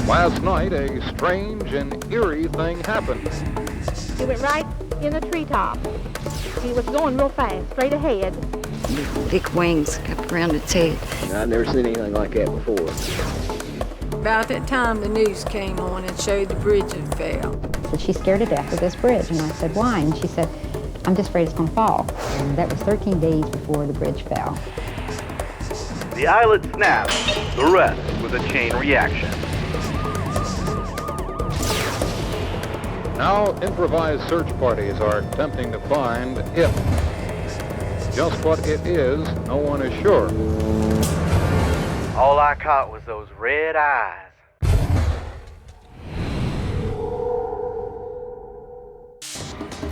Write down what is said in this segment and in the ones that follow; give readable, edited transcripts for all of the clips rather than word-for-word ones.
Last night, a strange and eerie thing happened. He went right in the treetop. He was going real fast, straight ahead. Big wings kept around its head. I've never seen anything like that before. About that time, the news came on and showed the bridge had fell. But she's scared to death of this bridge. And I said, why? And she said, I'm just afraid it's going to fall. And that was 13 days before the bridge fell. The eyelid snapped, the rest was a chain reaction. Now, improvised search parties are attempting to find it. Just what it is, no one is sure. All I caught was those red eyes.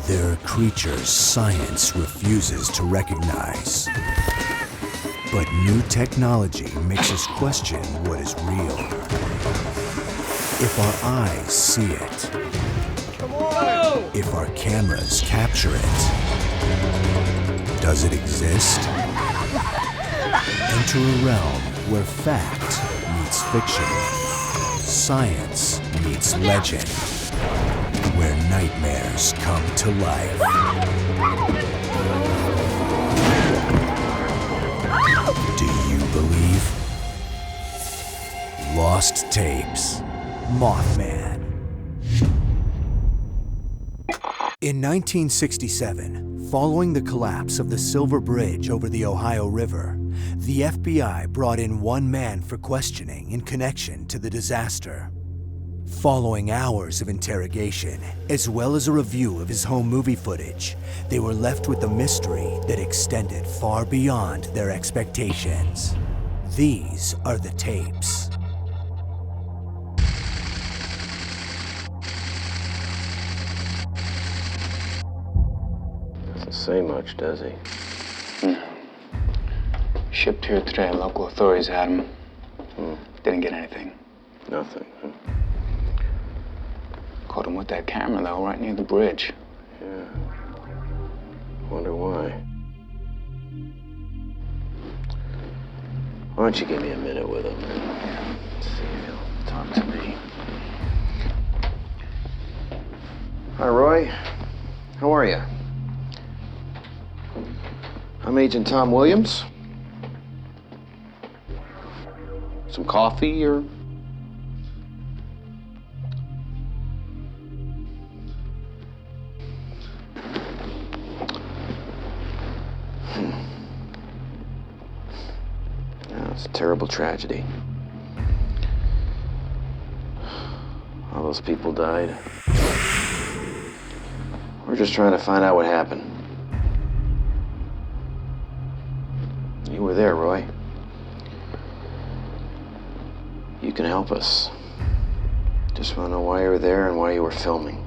There are creatures science refuses to recognize. But new technology makes us question what is real. If our eyes see it, if our cameras capture it, does it exist? Enter a realm where fact meets fiction, science meets legend, where nightmares come to life. Do you believe? Lost Tapes, Mothman. In 1967, following the collapse of the Silver Bridge over the Ohio River, the FBI brought in one man for questioning in connection to the disaster. Following hours of interrogation, as well as a review of his home movie footage, they were left with a mystery that extended far beyond their expectations. These are the tapes. Doesn't say much, does he? No. Shipped here today. Local authorities had him. Didn't get anything. Nothing, huh? Caught him with that camera, though, right near the bridge. Yeah. Wonder why. Why don't you give me a minute with him? Yeah. See if he'll talk to me. Hi, Roy. How are you? I'm Agent Tom Williams. Some coffee or... Yeah, it's a terrible tragedy. All those people died. We're just trying to find out what happened. You were there, Roy. You can help us. Just want to know why you were there and why you were filming.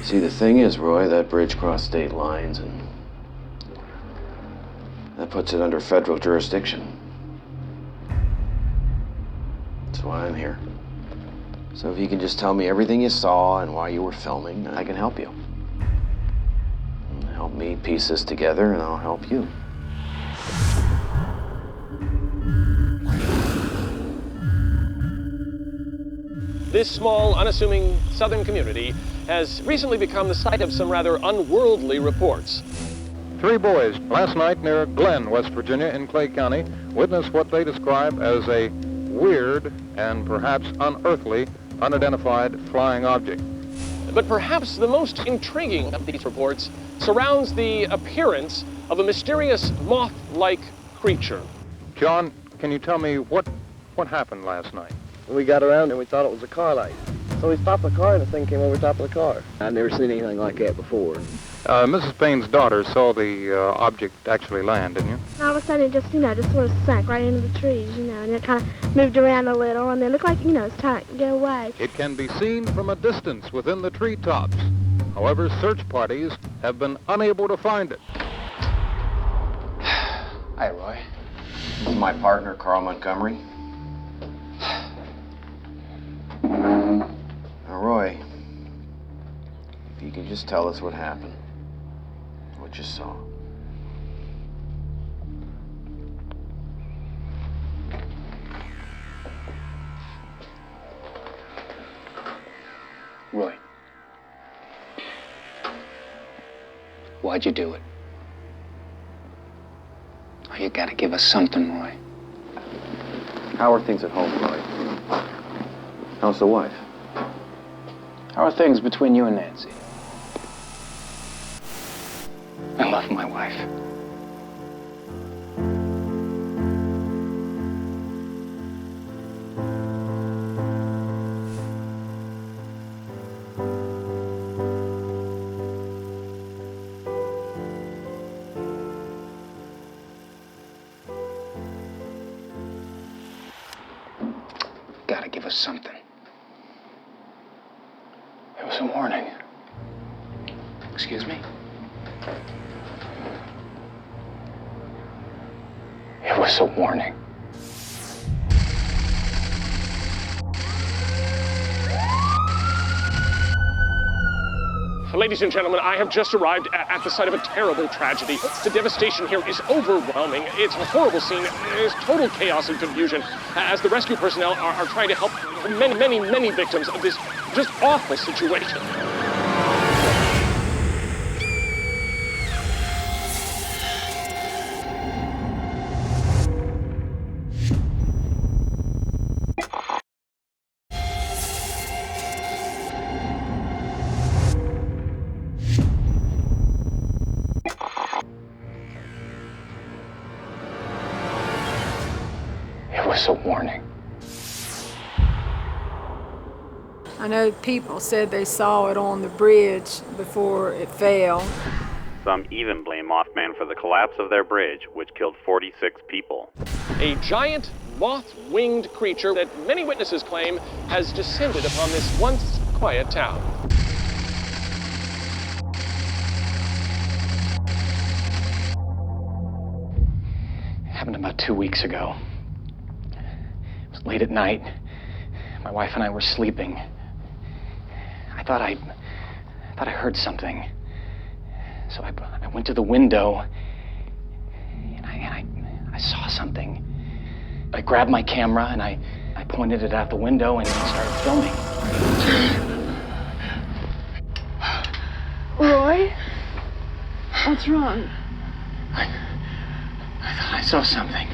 See, the thing is, Roy, that bridge crossed state lines and that puts it under federal jurisdiction. That's why I'm here. So if you can just tell me everything you saw and why you were filming, I can help you. Help me piece this together and I'll help you. This small, unassuming southern community has recently become the site of some rather unworldly reports. 3 boys last night near Glen, West Virginia in Clay County witnessed what they describe as a weird and perhaps unearthly, unidentified flying object. But perhaps the most intriguing of these reports surrounds the appearance of a mysterious moth-like creature. John, can you tell me what happened last night? We got around and we thought it was a car light. So we stopped the car and the thing came over top of the car. I've never seen anything like that before. Mrs. Payne's daughter saw the object actually land, didn't you? And all of a sudden it just, just sort of sank right into the trees, and it kind of moved around a little, and then it looked like, it's time to go away. It can be seen from a distance within the treetops. However, search parties have been unable to find it. Hi, Roy. This is my partner, Carl Montgomery. Now, Roy, if you could just tell us what happened, what you saw. Roy. Why'd you do it? Oh, you gotta give us something, Roy. How are things at home, Roy? How's the wife? How are things between you and Nancy? I love my wife. Gotta give us something. It was a warning. Excuse me? It was a warning. Ladies and gentlemen, I have just arrived at the site of a terrible tragedy. The devastation here is overwhelming. It's a horrible scene. There's total chaos and confusion as the rescue personnel are trying to help many victims of this just awful situation. It was a warning. I know people said they saw it on the bridge before it fell. Some even blame Mothman for the collapse of their bridge, which killed 46 people. A giant, moth-winged creature that many witnesses claim has descended upon this once quiet town. It happened about 2 weeks ago. It was late at night. My wife and I were sleeping. I thought I heard something. So I went to the window and I saw something. I grabbed my camera and I pointed it out the window and started filming. Roy? What's wrong? I thought I saw something.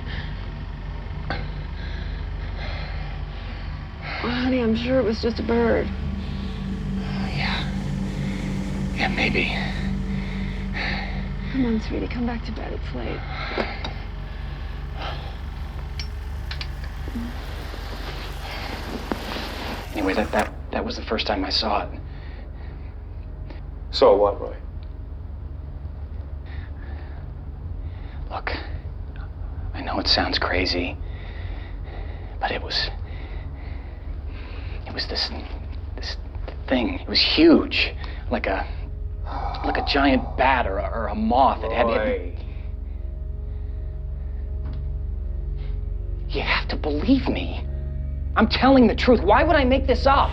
Well, honey, I'm sure it was just a bird. Yeah, maybe. Come on, sweetie, come back to bed. It's late. Anyway, that was the first time I saw it. So what, Roy? Look, I know it sounds crazy, but it was this thing. It was huge, like a giant bat or a moth. It had. You have to believe me. I'm telling the truth. Why would I make this up?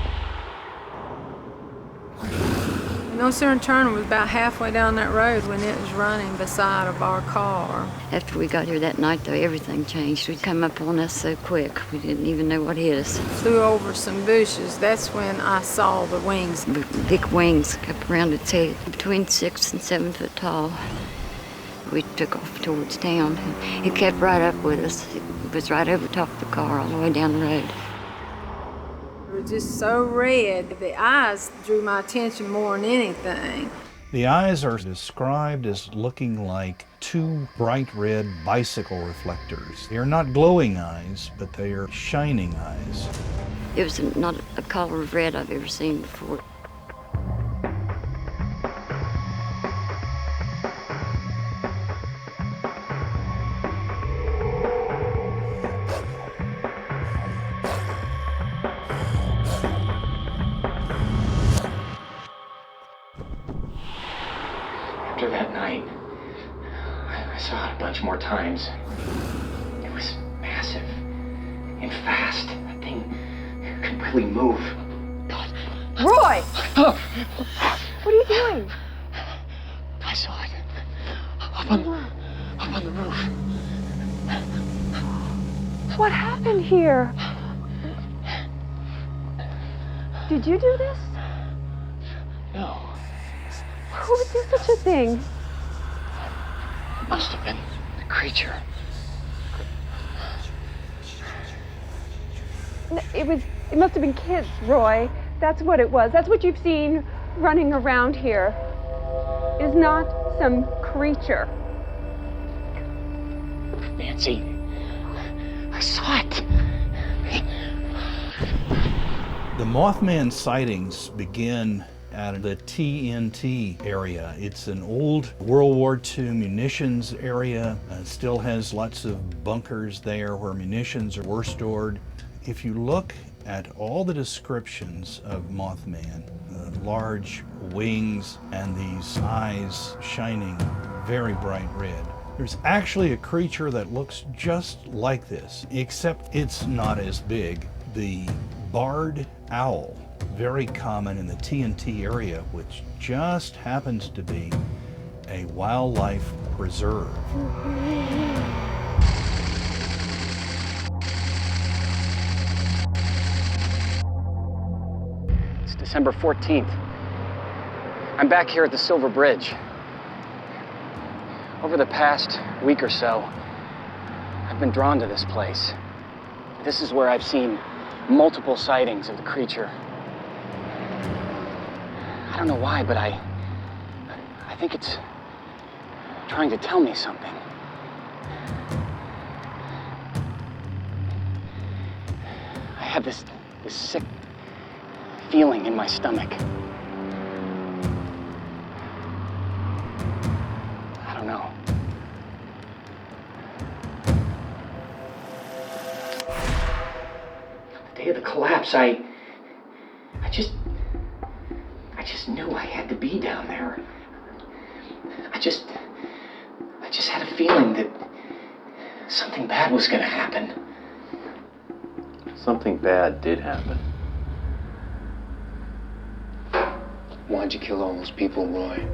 No Sooner Turner was about halfway down that road when it was running beside of our car. After we got here that night, though, everything changed. We'd come up on us so quick, we didn't even know what hit us. Flew over some bushes. That's when I saw the wings. Big wings up around its head, between 6 and 7 foot tall. We took off towards town. It kept right up with us. It was right over top of the car all the way down the road. It was just so red. The eyes drew my attention more than anything. The eyes are described as looking like two bright red bicycle reflectors. They are not glowing eyes, but they are shining eyes. It was not a color of red I've ever seen before. After that night, I saw it a bunch more times. It was massive and fast. That thing could really move. Roy! What are you doing? I saw it up on the roof. What happened here? Did you do this? No. Who would do such a thing? It must have been the creature. It must have been kids, Roy. That's what it was. That's what you've seen running around here. It is not some creature. Nancy, I saw it. The Mothman sightings begin at the TNT area. It's an old World War II munitions area. Still has lots of bunkers there where munitions were stored. If you look at all the descriptions of Mothman, large wings and these eyes shining very bright red, there's actually a creature that looks just like this, except it's not as big. The barred owl, very common in the TNT area, which just happens to be a wildlife preserve. It's December 14th. I'm back here at the Silver Bridge. Over the past week or so, I've been drawn to this place. This is where I've seen multiple sightings of the creature. I don't know why, but I think it's trying to tell me something. I have this sick feeling in my stomach. I don't know. The day of the collapse, I just knew I had to be down there. I just had a feeling that something bad was gonna happen. Something bad did happen. Why'd you kill all those people, Roy?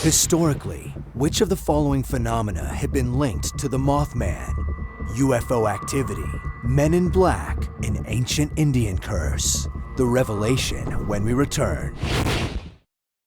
Historically, which of the following phenomena had been linked to the Mothman? UFO activity, Men in Black, an ancient Indian curse. The revelation when we return.